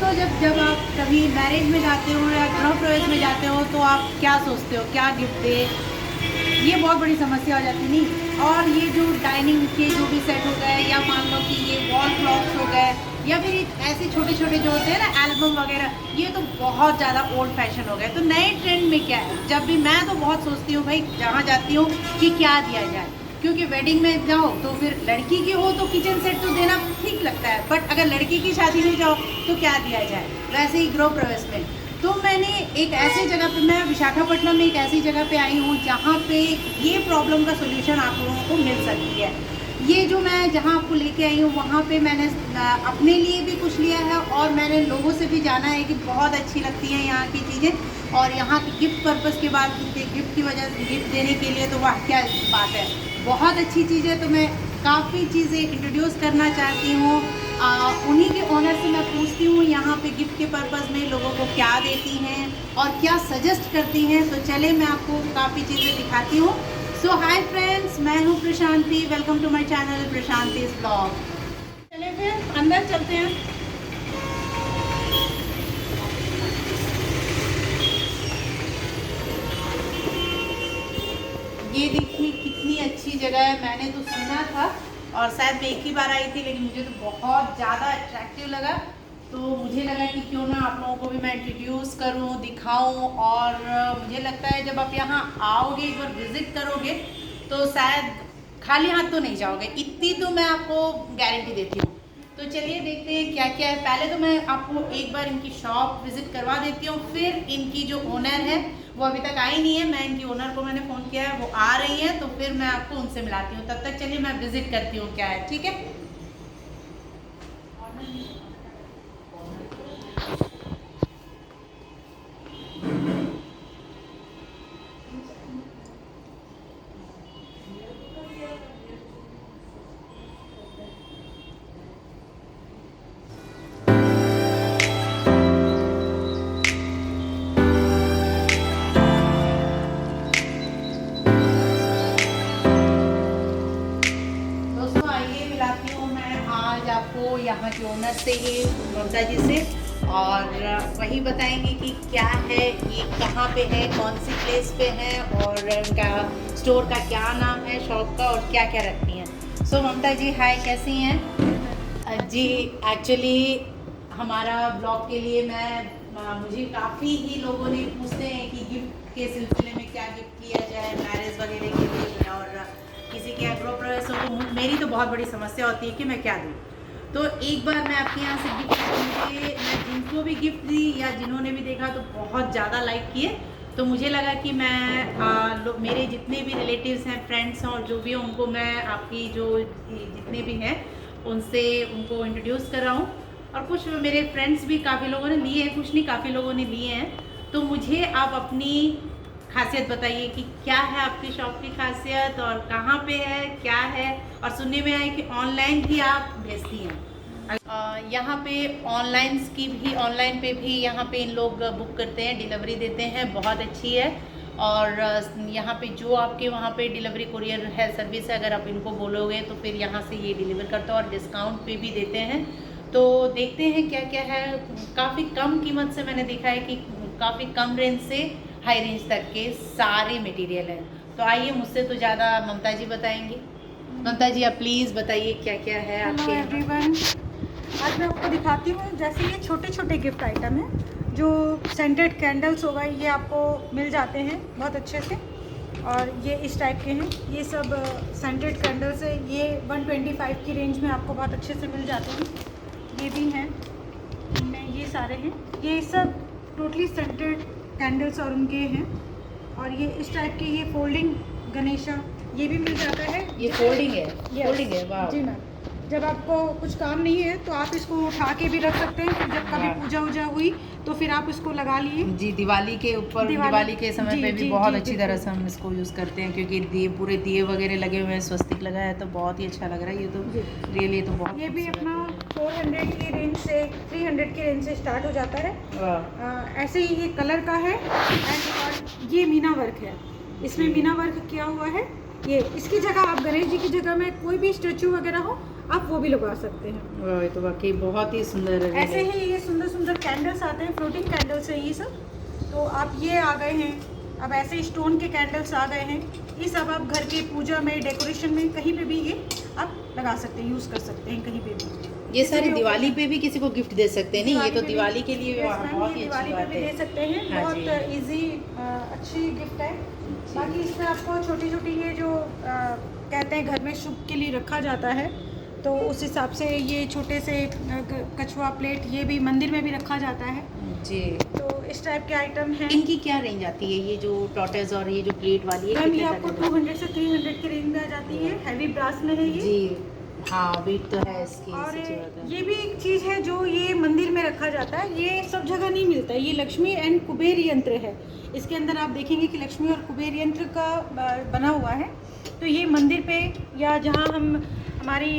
दोस्तों, जब जब आप कभी मैरिज में जाते हो या गृह प्रवेश में जाते हो तो आप क्या सोचते हो क्या गिफ्ट दे, ये बहुत बड़ी समस्या हो जाती नहीं। और ये जो डाइनिंग के जो भी सेट हो गए या मान लो कि ये वॉल क्लॉक्स हो गए या फिर ऐसे छोटे छोटे जो होते हैं ना एल्बम वगैरह, ये तो बहुत ज़्यादा ओल्ड फैशन हो गए। तो नए ट्रेंड में क्या है, जब भी मैं तो बहुत सोचती हूँ भाई जहाँ जाती हूँ कि क्या दिया जाए, क्योंकि वेडिंग में जाओ तो फिर लड़की की हो तो किचन सेट तो देना ठीक लगता है, बट अगर लड़की की शादी में जाओ तो क्या दिया जाए। वैसे ही गृह प्रवेश में तो मैंने एक ऐसी जगह पे, मैं विशाखापट्टनम में एक ऐसी जगह पे आई हूँ जहाँ पे ये प्रॉब्लम का सोल्यूशन आप लोगों को मिल सकती है। ये जो मैं जहाँ आपको लेके आई हूँ वहाँ पे मैंने अपने लिए भी कुछ लिया है और मैंने लोगों से भी जाना है कि बहुत अच्छी लगती हैं यहाँ की चीज़ें। और यहाँ की गिफ्ट पर्पज़ के बाद गिफ्ट की वजह से गिफ्ट देने के लिए तो वाह क्या बात है, बहुत अच्छी चीज़ है। तो मैं काफ़ी चीज़ें इंट्रोड्यूस करना चाहती हूँ। उन्हीं के ऑनर से मैं पूछती हूँ यहाँ पे गिफ्ट के पर्पज़ में लोगों को क्या देती हैं और क्या सजेस्ट करती हैं। तो चले मैं आपको काफ़ी चीज़ें दिखाती हूँ। सो हाय फ्रेंड्स, मैं हूँ Prashanti, welcome to my channel Prashanti blog. चले फिर अंदर चलते हैं। ये देखिए कितनी अच्छी जगह है, मैंने तो सुना था और शायद मैं एक ही बार आई थी, लेकिन मुझे तो बहुत ज़्यादा अट्रैक्टिव लगा। तो मुझे लगा कि क्यों ना आप लोगों को भी मैं इंट्रोड्यूस करूं, दिखाऊं। और मुझे लगता है जब आप यहाँ आओगे, एक बार विज़िट करोगे तो शायद खाली हाथ तो नहीं जाओगे, इतनी तो मैं आपको गारंटी देती हूँ। तो चलिए देखते हैं क्या क्या है। पहले तो मैं आपको एक बार इनकी शॉप विज़िट करवा देती हूँ, फिर इनकी जो ओनर है वो अभी तक आई नहीं है, मैं इनकी ओनर को मैंने फ़ोन किया है, वो आ रही हैं तो फिर मैं आपको उनसे मिलाती हूँ। तब तक चलिए मैं विज़िट करती हूँ क्या है, ठीक है। दोस्तों आइए मिलाती हूँ मैं आज आपको यहाँ के ओनर से ही, ममता जी से, और वही बताएंगे कि क्या है, ये कहाँ पे है, कौन सी प्लेस पे है और उनका स्टोर का क्या नाम है, शॉप का, और क्या क्या रखती हैं। सो ममता जी हाय, कैसी हैं? जी एक्चुअली हमारा ब्लॉग के लिए मुझे काफ़ी ही लोगों ने पूछते हैं कि गिफ्ट के सिलसिले में क्या गिफ्ट किया जाए मैरिज वगैरह के लिए, और किसी के गृह प्रवेश हो तो मेरी तो बहुत बड़ी समस्या होती है कि मैं क्या दूँ। तो एक बार मैं आपके यहाँ से गिफ्ट, मुझे मैं जिनको भी गिफ्ट दी या जिन्होंने भी देखा तो बहुत ज़्यादा लाइक किए, तो मुझे लगा कि मैं मेरे जितने भी रिलेटिव्स हैं, फ्रेंड्स हैं और जो भी हैं उनको मैं आपकी जो जितने भी हैं उनसे उनको इंट्रोड्यूस कर रहा हूँ। और कुछ मेरे फ्रेंड्स भी काफ़ी लोगों ने लिए हैं, कुछ नहीं काफ़ी लोगों ने लिए हैं। तो मुझे आप अपनी खासियत बताइए कि क्या है आपकी शॉप की खासियत और कहाँ पे है, क्या है। और सुनने में आया कि ऑनलाइन भी आप भेजती हैं। यहाँ पे ऑनलाइन पे भी यहाँ पे इन लोग बुक करते हैं, डिलीवरी देते हैं, बहुत अच्छी है। और यहाँ पे जो आपके वहाँ पे डिलीवरी कुरियर है सर्विस है, अगर आप इनको बोलोगे तो फिर यहाँ से ये डिलीवर करते हैं और डिस्काउंट पे भी देते हैं। तो देखते हैं क्या क्या है। काफ़ी कम कीमत से मैंने देखा है कि काफ़ी कम रेंज से हाई रेंज तक के सारे मटेरियल हैं। तो आइए, मुझसे तो ज़्यादा ममता जी बताएंगी। ममता जी आप प्लीज़ बताइए क्या क्या है आपके यहाँ। एवरीवन, आज मैं आपको दिखाती हूँ। जैसे ये छोटे छोटे गिफ्ट आइटम हैं, जो सेंटेड कैंडल्स हो गए, ये आपको मिल जाते हैं बहुत अच्छे से। और ये इस टाइप के हैं, ये सब सेंटेड कैंडल्स है। ये 125 की रेंज में आपको बहुत अच्छे से मिल जाते हैं। ये भी हैं, इनमें ये सारे हैं, ये सब टोटली सेंटेड कैंडल्स और उनके हैं। और ये इस टाइप के, ये फोल्डिंग गणेशा, ये भी मिल जाता है। ये फोल्डिंग है? Yes, फोल्डिंग है, वाह। जी मैम। जब आपको कुछ काम नहीं है तो आप इसको उठा के भी रख सकते हैं, फिर जब कभी पूजा वूजा हुई तो फिर आप इसको लगा लिए। जी, दिवाली के ऊपर, दिवाली के समय पे भी बहुत अच्छी तरह से हम इसको यूज़ करते हैं, क्योंकि दिए पूरे दिए वगैरह लगे हुए हैं, स्वस्तिक लगा है तो बहुत ही अच्छा लग रहा है। ये तो रियली तो बहुत, ये भी अपना 400 की रेंज से 300 की रेंज से स्टार्ट हो जाता है। ऐसे ही ये कलर का है। और ये मीना वर्क है, इसमें मीना वर्क किया हुआ है। ये इसकी जगह आप गणेश जी की जगह में कोई भी स्टेचू वगैरह हो आप वो भी लगा सकते हैं। वाह, ये तो वाकई बहुत ही सुंदर है। ऐसे ही ये सुंदर सुंदर कैंडल्स आते हैं, फ्लोटिंग कैंडल्स है ये सब। तो आप ये आ गए हैं, अब ऐसे स्टोन के कैंडल्स आ गए हैं। ये सब आप घर के पूजा में, डेकोरेशन में, कहीं पे भी ये आप लगा सकते हैं, यूज़ कर सकते हैं कहीं पे भी। ये सारे दिवाली पे भी किसी को गिफ्ट दे सकते हैं, नहीं? ये तो पे भी- दिवाली के लिए Yes, ma'am, बहुत ये ही दिवाली अच्छी पे बात भी दे है। सकते हैं। हाँ बहुत जी। इजी अच्छी गिफ्ट है। बाकी इसमें आपको छोटी छोटी ये जो कहते हैं घर में शुभ के लिए रखा जाता है, तो उस हिसाब से ये छोटे से कछुआ प्लेट ये भी मंदिर में भी रखा जाता है। जी। तो इस टाइप के आइटम हैं। इनकी क्या रेंज आती है, ये जो टॉर्टोइज और ये जो प्लेट वाली है? मैम ये कितने आपको तक है? 200 से 300 की रेंज में आ जाती है। हैवी ब्रास में है ये। जी हाँ, वेट तो है इसकी, और सच्ची बात है। ये भी एक चीज़ है जो ये मंदिर में रखा जाता है, ये सब जगह नहीं मिलता है। ये लक्ष्मी एंड कुबेर यंत्र है। इसके अंदर आप देखेंगे कि लक्ष्मी और कुबेर यंत्र का बना हुआ है। तो ये मंदिर पे या जहाँ हम हमारी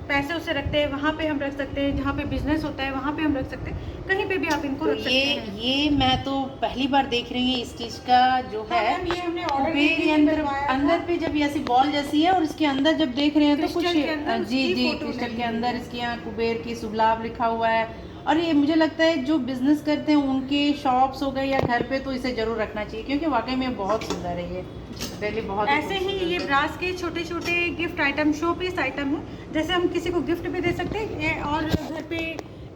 पैसे उसे रखते हैं वहाँ पे हम रख सकते हैं, जहाँ पे बिजनेस होता है वहाँ पे हम रख सकते हैं, कहीं पे भी आप इनको तो रख सकते हैं। ये मैं तो पहली बार देख रही हूँ इस चीज का जो हाँ, है। मैम, ये हमने ऑर्डर कुबेर यंत्र अंदर पे जब ऐसी बॉल जैसी है और इसके अंदर जब देख रहे हैं तो कुछ क्रिस्टल के अंदर जी उसकी जी फोटो क्रिस्टल लगी के हुई अंदर है। इसके यहाँ कुबेर की शुभ लाभ लिखा हुआ है। और ये मुझे लगता है जो बिजनेस करते हैं उनके शॉप्स हो गए या घर पे तो इसे जरूर रखना चाहिए, क्योंकि वाकई में बहुत सुंदर है ये। पहले बहुत ऐसे ही ये ब्रास के छोटे छोटे gift item, show piece item है। जैसे हम किसी को गिफ्ट भी दे सकते हैं ये, और घर पे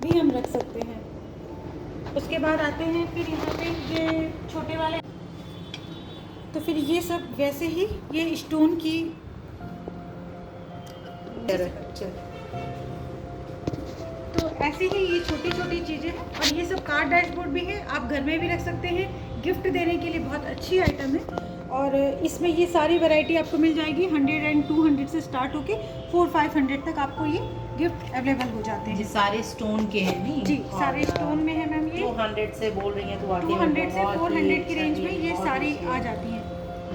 भी हम रख सकते हैं। उसके बाद आते हैं फिर यहाँ पे ये छोटे वाले, तो फिर ये सब वैसे ही ये स्टोन की तो ऐसे ही ये छोटी छोटी चीज़ें हैं। और ये सब कार्ड डैशबोर्ड भी है, आप घर में भी रख सकते हैं। गिफ्ट देने के लिए बहुत अच्छी आइटम है। और इसमें ये सारी वैरायटी आपको मिल जाएगी 100 एंड 200 से स्टार्ट होके 400-500 तक आपको ये गिफ्ट अवेलेबल हो जाते ये हैं। सारे स्टोन के हैं नहीं? जी, सारे स्टोन में है मैम। ये 200 से बोल रही हैं तो वाकई में 200 से बहुत ही 400 की अच्छा, रेंज में ये बहुत सारी अच्छी आ है। जाती हैं।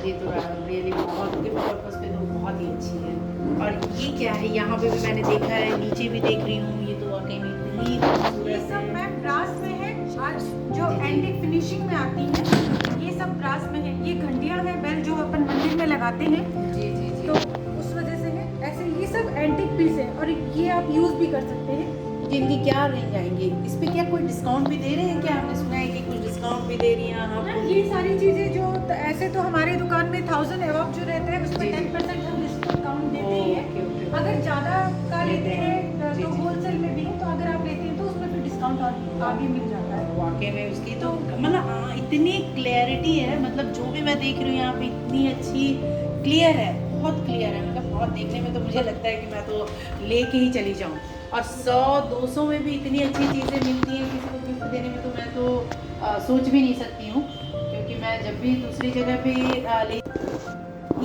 ये तो रियली बहुत गिफ्ट पर्पस पे तो बहुत ही अच्छी है। और ये क्या है, यहाँ पे भी मैंने देखा है, नीचे भी देख रही हूँ, ये तो वाकई में इतनी ये खूबसूरत सब है। मैम ब्रास में है। आज जो जी, जी। एंटिक फिनिशिंग में आती है ये सब ब्रास में है। ये घंटियाँ हैं, बेल जो अपन मंदिर में लगाते हैं, जी जी जी। तो उस वजह से है। ऐसे ये सब एंटिक पीस है और ये आप यूज़ भी कर सकते हैं। जिनकी क्या रेंज आएंगे, इस पे क्या कोई डिस्काउंट भी दे रहे हैं क्या? हमने सुना है कि कुछ डिस्काउंट भी दे रही हैं आप। मैम ये सारी चीज़ें जो ऐसे तो हमारी दुकान में 1000 एवब जो रहते हैं उसमें जी, जी। 10% हम डिस्काउंट देते ही हैं। Okay, okay. अगर ज़्यादा का लेते हैं जी, तो जी। होलसेल में भी है, तो अगर आप लेते हैं तो उसमें फिर डिस्काउंट और आगे मिल जाता है। वाकई में उसकी तो मतलब इतनी क्लैरिटी है, मतलब जो भी मैं देख रही हूँ यहाँ पे इतनी अच्छी क्लियर है, बहुत क्लियर है। मतलब बहुत देखने में तो मुझे लगता है कि मैं तो लेके ही चली जाऊँ। और 100-200 में भी इतनी अच्छी चीज़ें मिलती हैं किसी को गिफ्ट देने में, तो मैं तो सोच भी नहीं सकती हूँ, क्योंकि मैं जब भी दूसरी जगह पे ले।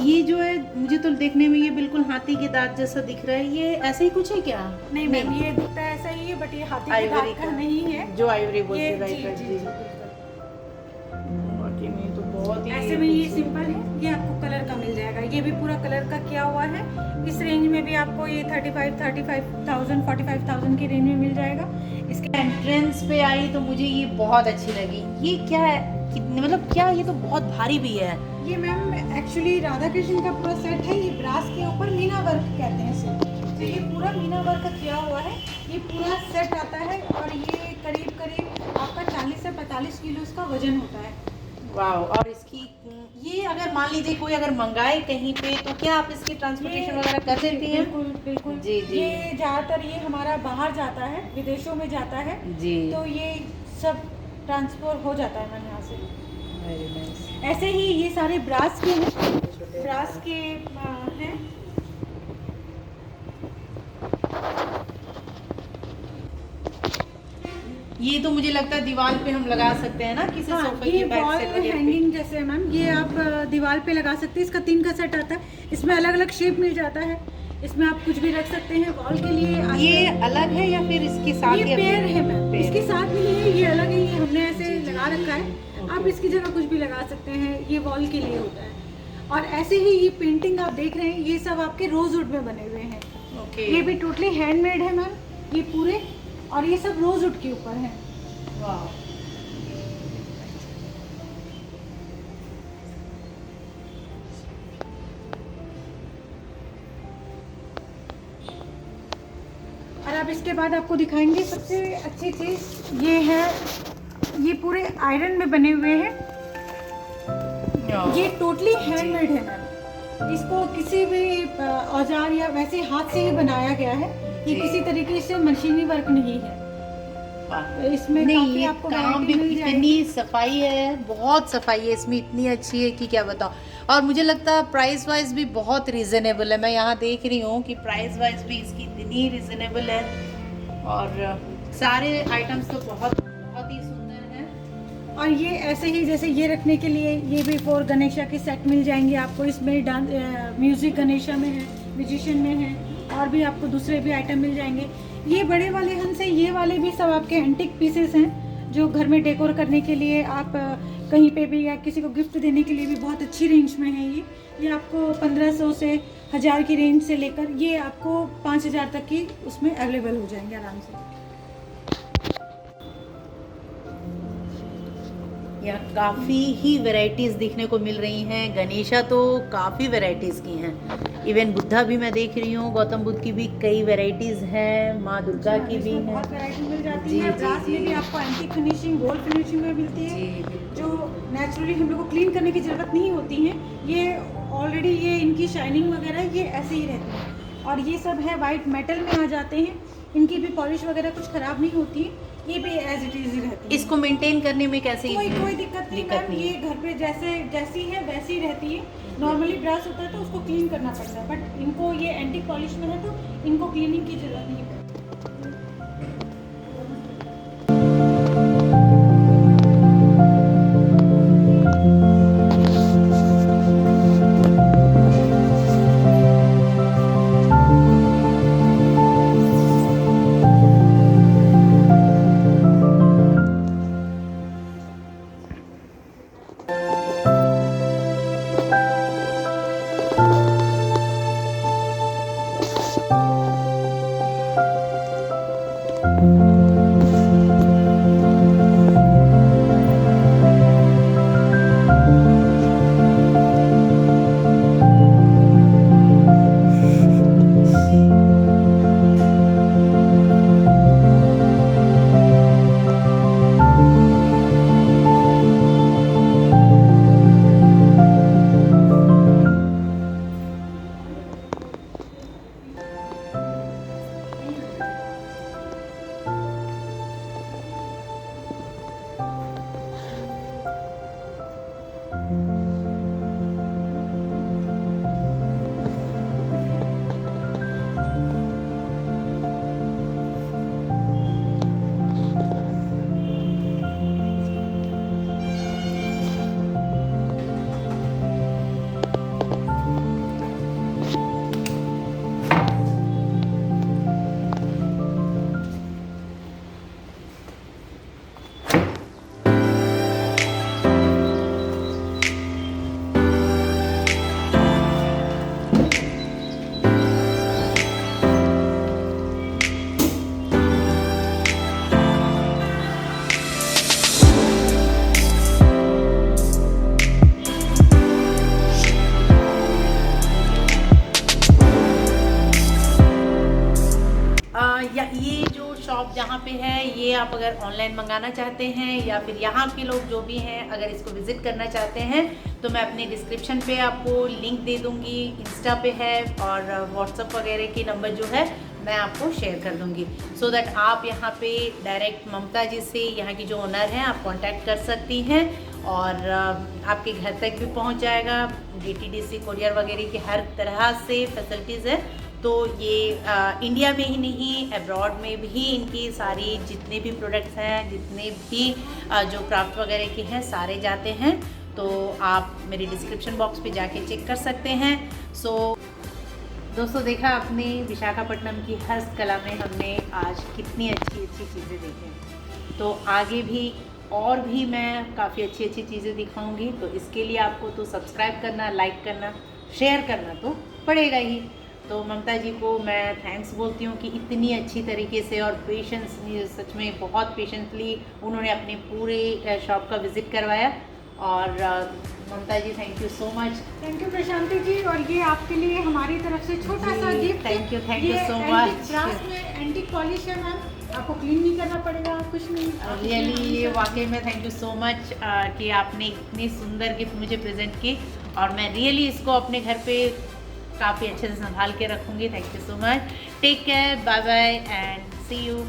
ये जो है मुझे तो देखने में ये बिल्कुल हाथी के दांत जैसा दिख रहा है, ये ऐसा ही कुछ है क्या? नहीं मैम, ये दिखता है ऐसा ही है, बट ये हाथी के आइवरी दांत का नहीं है। जो आइवरी बोलते ये हैं, राइट जी, राइट जी, जी। जी, बिल्कुल। वाकई में तो बहुत ही ऐसे में ये सिंपल है, ये आपको कलर का मिल जाएगा। ये भी पूरा कलर का किया हुआ है। इस रेंज में भी आपको ये 35,000 45,000 की रेंज में मिल जाएगा। इसके एंट्रेंस पे आई तो मुझे ये बहुत अच्छी लगी। ये क्या है, कितने मतलब क्या, ये तो बहुत भारी भी है। ये मैम एक्चुअली राधा कृष्ण का पूरा सेट है। ये ब्रास के ऊपर मीना वर्क कहते हैं इसे। तो ये पूरा मीना वर्क का किया हुआ है। ये पूरा सेट आता है और ये करीब करीब आपका 40 से 45 किलो इसका वजन होता है। वाह। और इसकी ये अगर मान लीजिए कोई अगर मंगाए कहीं पे तो क्या आप इसकी ट्रांसपोर्टेशन वगैरह कर देती हैं? बिल्कुल बिल्कुल जी, जी। ये ज़्यादातर ये हमारा बाहर जाता है, विदेशों में जाता है, जी। तो ये सब ट्रांसफर हो जाता है मैम यहाँ से। Very nice. ऐसे ही ये सारे ब्रास के हैं, ब्रास के हैं। ये तो मुझे लगता है दीवार पे हम लगा सकते हैं ना, किसी हाँ, सोफे ये के बैक वॉल साइड वगैरह पे। हैंगिंग जैसे है मैम, ये आप दीवार पे लगा सकते हैं। इसका 3 का सेट आता है, इसमें अलग अलग शेप मिल जाता है। इसमें आप कुछ भी रख सकते हैं वॉल के लिए। ये अलग है या फिर इसके साथ ये ही पेयर है मैम, पेयर इसके साथ भी नहीं है, ये अलग है। ये हमने ऐसे जी, जी, लगा रखा है। ओके, आप इसकी जगह कुछ भी लगा सकते हैं, ये वॉल के लिए होता है। और ऐसे ही ये पेंटिंग आप देख रहे हैं, ये सब आपके रोजवुड में बने हुए हैं। ओके। ये भी टोटली हैंडमेड है मैम, ये पूरे। और ये सब रोजवुड के ऊपर है। वाह। अब इसके बाद आपको दिखाएंगे सबसे अच्छी चीज़ ये है, ये पूरे आयरन में बने हुए हैं। ये टोटली हैंडमेड है मैम, इसको किसी भी औजार या वैसे हाथ से ही बनाया गया है, ये किसी तरीके से मशीनी वर्क नहीं है। इसमें नहीं, काफी ये आपको काम भी वैरायटी मिल इतनी जाएगी। सफाई है, बहुत सफाई है इसमें, इतनी अच्छी है कि क्या बताओ। और मुझे लगता है प्राइस वाइज भी बहुत रीजनेबल है। मैं यहाँ देख रही हूँ कि प्राइस वाइज भी इसकी इतनी रीजनेबल है, और सारे आइटम्स तो बहुत बहुत ही सुंदर हैं। और ये ऐसे ही जैसे ये रखने के लिए ये भी 4 गणेशा के सेट मिल जाएंगे आपको। इसमें डांस म्यूजिक गणेशा में है, म्यूजिशियन में है, और भी आपको दूसरे भी आइटम मिल जाएंगे। ये बड़े वाले हंस है, ये वाले भी सब आपके एंटिक पीसेस हैं जो घर में डेकोर करने के लिए, आप कहीं पे भी या किसी को गिफ्ट देने के लिए भी बहुत अच्छी रेंज में है। ये आपको 1500 से 1000 की रेंज से लेकर ये आपको 5000 तक की उसमें अवेलेबल हो जाएंगे आराम से। यहाँ काफ़ी ही वैरायटीज़ देखने को मिल रही हैं। गणेशा तो काफ़ी वैरायटीज़ की हैं, इवन बुद्धा भी मैं देख रही हूँ, गौतम बुद्ध की भी कई वैरायटीज़ हैं, माँ दुर्गा की भी हैं। बहुत वैरायटी मिल जाती जी, है। जी, ब्रास में जी। भी आपको एंटीक फिनिशिंग, गोल्ड फिनिशिंग में मिलती है, जी, जो नेचुरली हम लोग को क्लीन करने की ज़रूरत नहीं होती है। ये ऑलरेडी ये इनकी शाइनिंग वगैरह ये ऐसे ही रहती है। और ये सब है वाइट मेटल में आ जाते हैं, इनकी भी पॉलिश वगैरह कुछ ख़राब नहीं होती है, ये भी एज इट इज़ ही रहती है। इसको मेंटेन करने में कैसे कोई दिक्कत नहीं मैम, ये घर पे जैसी है वैसी ही रहती है। नॉर्मली ब्रश होता है तो उसको क्लीन करना पड़ता है, बट इनको ये एंटी पॉलिश में है तो इनको क्लीनिंग की जरूरत नहीं पड़ती। ये जो शॉप जहाँ पे है, ये आप अगर ऑनलाइन मंगाना चाहते हैं या फिर यहाँ के लोग जो भी हैं अगर इसको विज़िट करना चाहते हैं तो मैं अपने डिस्क्रिप्शन पे आपको लिंक दे दूँगी, इंस्टा पे है और व्हाट्सअप वगैरह के नंबर जो है मैं आपको शेयर कर दूँगी, सो दैट आप यहाँ पे डायरेक्ट ममता जी से, यहाँ की जो ओनर हैं, आप कांटेक्ट कर सकती हैं और आपके घर तक भी पहुँच जाएगा। DTDC कोरियर वगैरह की हर तरह से फैसिलिटीज़ है। तो ये इंडिया में ही नहीं, अब्रॉड में भी इनकी सारी जितने भी प्रोडक्ट्स हैं, जितने भी जो क्राफ्ट वगैरह के हैं सारे जाते हैं। तो आप मेरे डिस्क्रिप्शन बॉक्स पे जाके चेक कर सकते हैं। सो दोस्तों, देखा आपने विशाखापट्टनम की हस्तकला में हमने आज कितनी अच्छी अच्छी चीज़ें देखी। तो आगे भी और भी मैं काफ़ी अच्छी अच्छी चीज़ें दिखाऊंगी। तो इसके लिए आपको तो सब्सक्राइब करना, लाइक करना, शेयर करना तो पड़ेगा ही। तो ममता जी को मैं थैंक्स बोलती हूँ कि इतनी अच्छी तरीके से और पेशेंस, सच में बहुत पेशेंटली उन्होंने अपने पूरे शॉप का विज़िट करवाया और Mamata ji thank you so much. Thank you Prashanti ji. और ये आपके लिए हमारी तरफ से छोटा सा gift. Thank you so much. Brass में एंटीक पॉलिश है मैम, आपको क्लीन नहीं करना पड़ेगा, कुछ नहीं। रियली ये वाकई में थैंक यू सो मच कि आपने इतनी सुंदर गिफ्ट मुझे प्रेजेंट की, और मैं रियली इसको अपने घर पे काफ़ी अच्छे से संभाल के रखूँगी। Thank you so much. Take care, bye bye and see you.